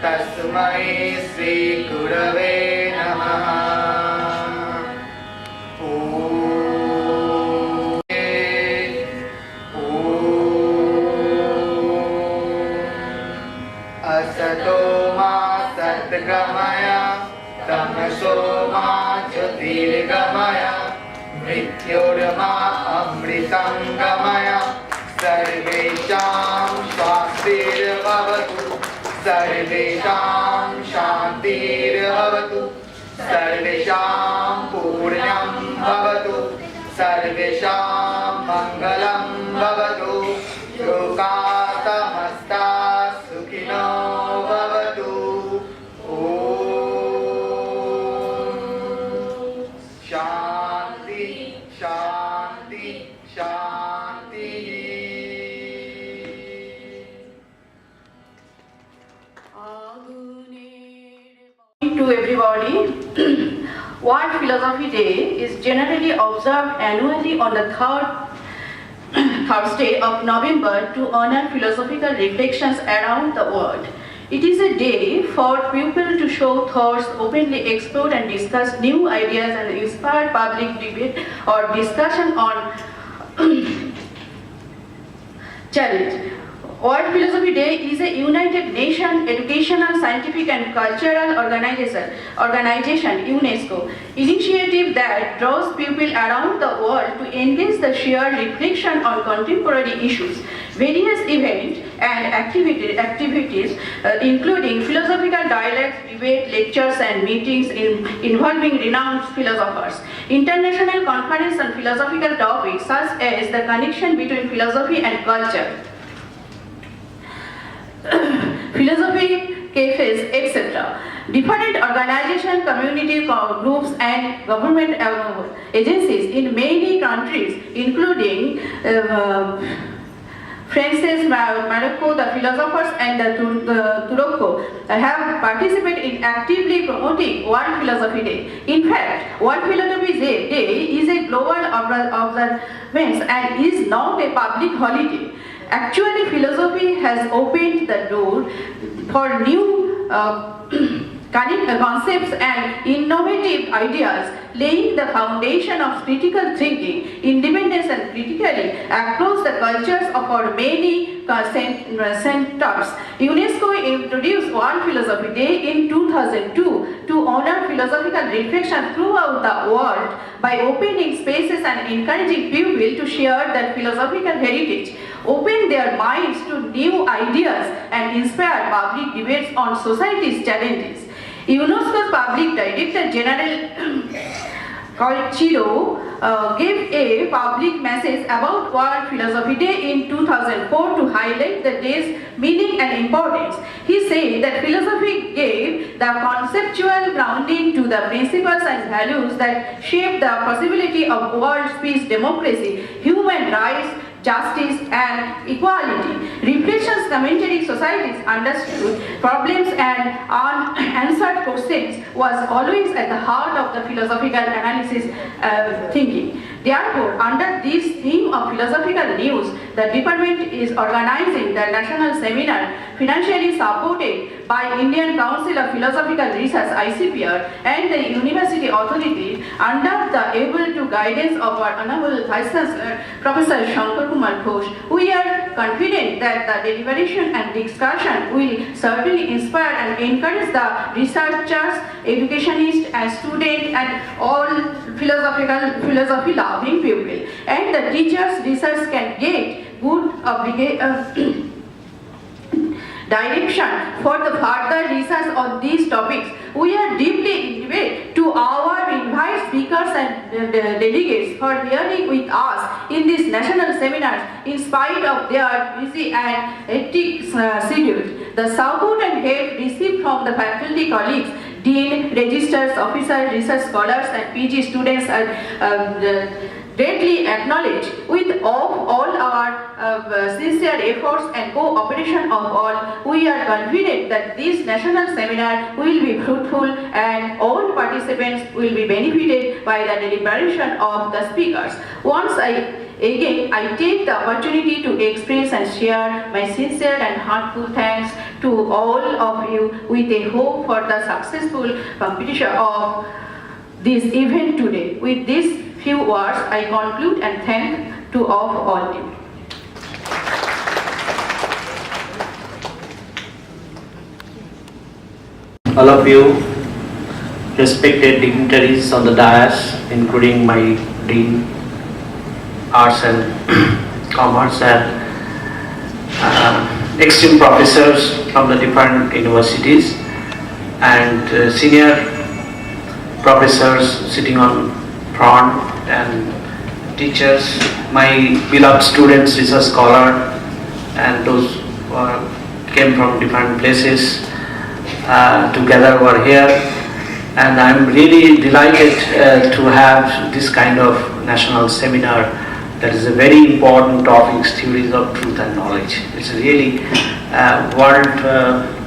तस्मै श्री गुरवे नमः। असतो मा सद्गमय तमसो मा ज्योतिर्गमय मृत्योर्मा अमृतं गमय सर्वेषां स्वास्तिर्भवतु सर्वेषां शान्तिर्भवतु सर्वेषां पूर्णं भवतु सर्वेषां मङ्गलं भवतु लोकाः समस्ताः सुखिनो भवन्तु। ॐ शान्ति शान्ति शान्तिः। To everybody, World Philosophy Day is generally observed annually on the third Thursday of November to honor philosophical reflections around the world. It is a day for people to show thoughts, openly explore and discuss new ideas and inspire public debate or discussion on challenge. World Philosophy Day is a United Nations educational, scientific and cultural organization UNESCO initiative that draws people around the world to engage the shared reflection on contemporary issues. Various events and activities including philosophical dialogues, debate, lectures and meetings involving renowned philosophers. International conferences on philosophical topics such as the connection between philosophy and culture, philosophy cafes, etc. Different organizations, community groups and government agencies in many countries including France, Morocco, the philosophers and the Turocco have participated in actively promoting World Philosophy Day. In fact, World Philosophy Day is a global observance and is not a public holiday. Actually, philosophy has opened the door for new concepts and innovative ideas, laying the foundation of critical thinking, independence and critically across the cultures of our many centers. UNESCO introduced World Philosophy Day in 2002 to honor philosophical reflection throughout the world by opening spaces and encouraging people to share their philosophical heritage, open their minds to new ideas and inspire public debates on society's challenges. UNESCO's Public Director General called Chiro gave a public message about World Philosophy Day in 2004 to highlight the day's meaning and importance. He said that philosophy gave the conceptual grounding to the principles and values that shape the possibility of world peace, democracy, human rights, justice and equality. Reflections, commentary, societies understood problems and unanswered questions was always at the heart of the philosophical analysis thinking. Therefore, under this theme of philosophical news, the department is organizing the national seminar financially supported by Indian Council of Philosophical Research (ICPR) and the University Authority under the able to guidance of our Honorable Vice Chancellor Professor Shankar Kumar Ghosh. We are confident that the deliberation and discussion will certainly inspire and encourage the researchers, educationists and students and all philosophy-loving people. And the teachers' research can get good direction for the further research on these topics. We are deeply indebted to our invited speakers and delegates for hearing with us in this national seminars in spite of their busy and hectic schedules. The support and help received from the faculty colleagues, dean, registrars, officers, research scholars and PG students and greatly acknowledge with all our sincere efforts and cooperation of all, we are confident that this national seminar will be fruitful and all participants will be benefited by the deliberation of the speakers. Once Again, I take the opportunity to express and share my sincere and heartfelt thanks to all of you with a hope for the successful completion of this event today. With these few words, I conclude and thank to all of you. All of you, respected dignitaries on the dais, including my Dean, Arts and Commerce, and esteemed professors from the different universities, and senior professors sitting on front, and teachers, my beloved students, research scholar, and those who came from different places together were here. And I'm really delighted to have this kind of national seminar. That is a very important topic, theories of truth and knowledge. It's a really World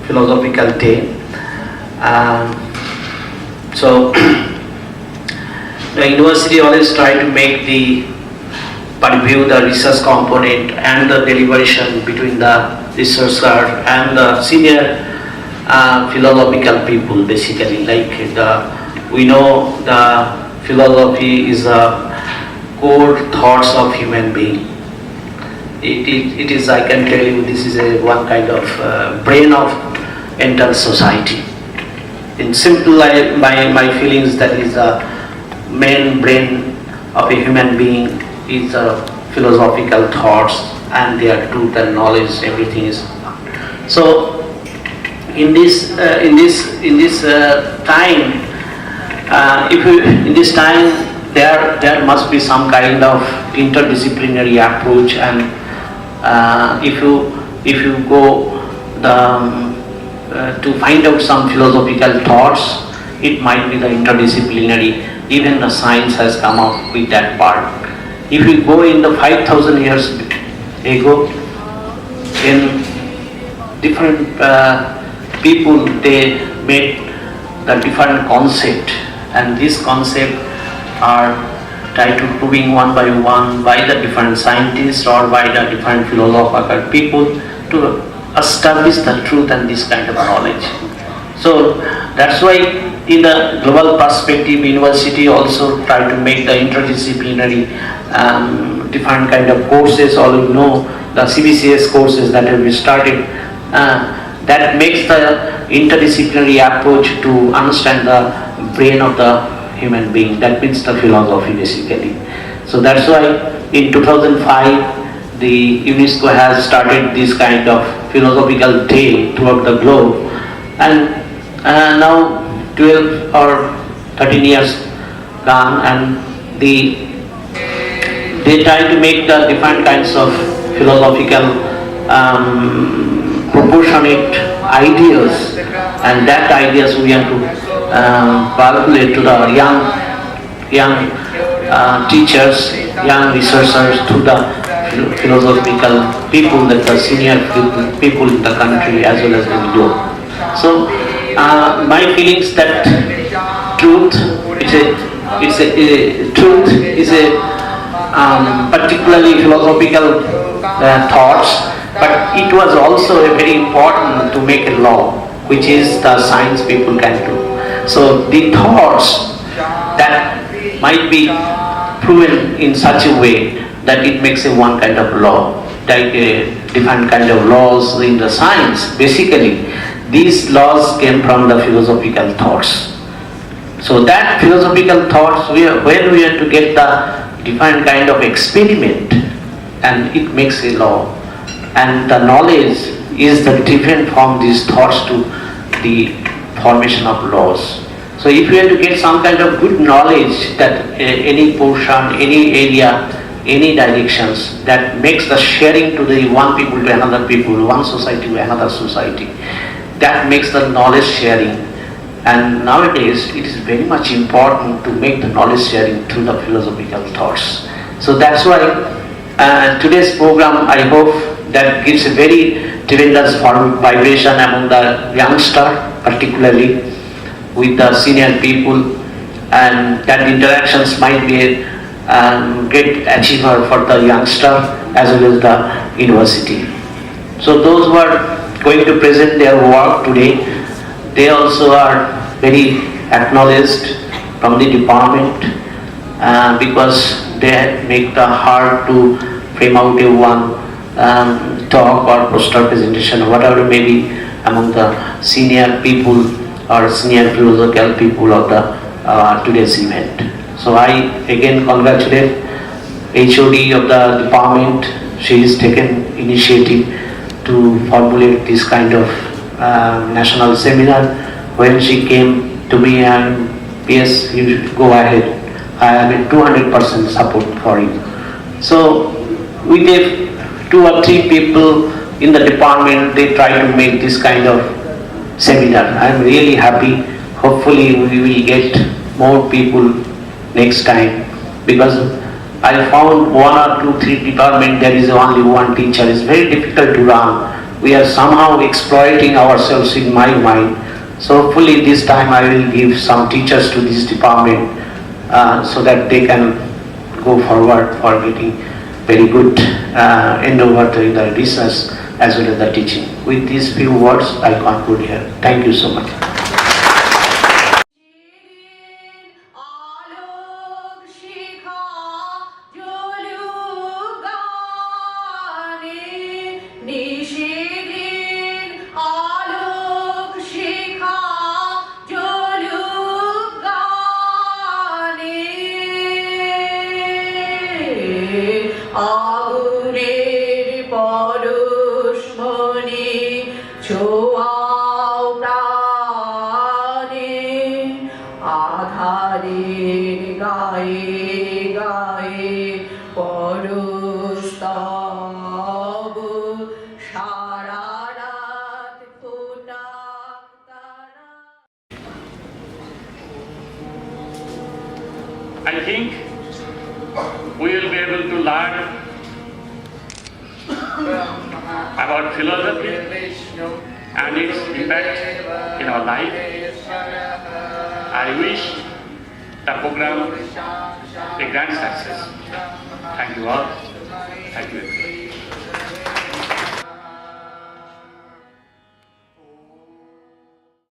Philosophical Day. So the university always try to make the purview, the research component and the deliberation between the researcher and the senior philosophical people, basically. Like we know the philosophy is a core thoughts of human being. It is, I can tell you, this is one kind of brain of entire society. In simple, my feelings, that is the main brain of a human being is philosophical thoughts and their truth and knowledge. Everything is. So in this time, in this time, there must be some kind of interdisciplinary approach, and if you go to find out some philosophical thoughts, it might be the interdisciplinary. Even the science has come up with that part. If you go in the 5,000 years ago, in different people, they made the different concept, and this concept are tried to proving one by one by the different scientists or by the different philosophical people to establish the truth and this kind of knowledge. So that's why in the global perspective, university also try to make the interdisciplinary different kind of courses. All you know, the CBCS courses that have been started, that makes the interdisciplinary approach to understand the brain of the human being. That means the philosophy, basically. So that's why in 2005 the UNESCO has started this kind of philosophical day throughout the globe, and now 12 or 13 years gone, and they try to make the different kinds of philosophical proportionate ideas, and that ideas we have to calculate to the young teachers, young researchers, to the philosophical people, that the senior people in the country as well as in the globe. So my feelings that truth is a particularly philosophical thoughts, but it was also a very important to make a law, which is the science people can do. So the thoughts that might be proven in such a way that it makes a one kind of law, like a different kind of laws in the science. Basically, these laws came from the philosophical thoughts. So that philosophical thoughts, when we have to get the different kind of experiment, and it makes a law, and the knowledge is the different from these thoughts to the formation of laws. So if we have to get some kind of good knowledge that any portion, any area, any directions, that makes the sharing to the one people to another people, one society to another society, that makes the knowledge sharing. And nowadays it is very much important to make the knowledge sharing through the philosophical thoughts. So that's why today's program, I hope that gives a very tremendous vibration among the youngster, particularly with the senior people, and that interactions might be a great achiever for the youngster as well as the university. So those who are going to present their work today, they also are very acknowledged from the department because they make the hard to frame out a one talk or poster presentation or whatever may be among the senior people or senior philosophical people of the today's event. So I again congratulate HOD of the department. She has taken initiative to formulate this kind of national seminar. When she came to me and yes, you should go ahead, I am in 200% support for you. So we gave 2 or 3 people in the department, they try to make this kind of seminar. I am really happy. Hopefully we will get more people next time, because I found 1 or 2, 3 department there is only one teacher. It's very difficult to run. We are somehow exploiting ourselves in my mind. So hopefully this time I will give some teachers to this department so that they can go forward for getting very good endeavor in the research as well as the teaching. With these few words I conclude here. Thank you so much. আগুনের পরশমণি ছোঁয়াও প্রাণে আধারের গায়ে গায়ে পরস্তব সারা রাত ফোটা তারা। I think we will be able to learn about philosophy and its impact in our life. I wish the program a grand success. Thank you all. Thank you.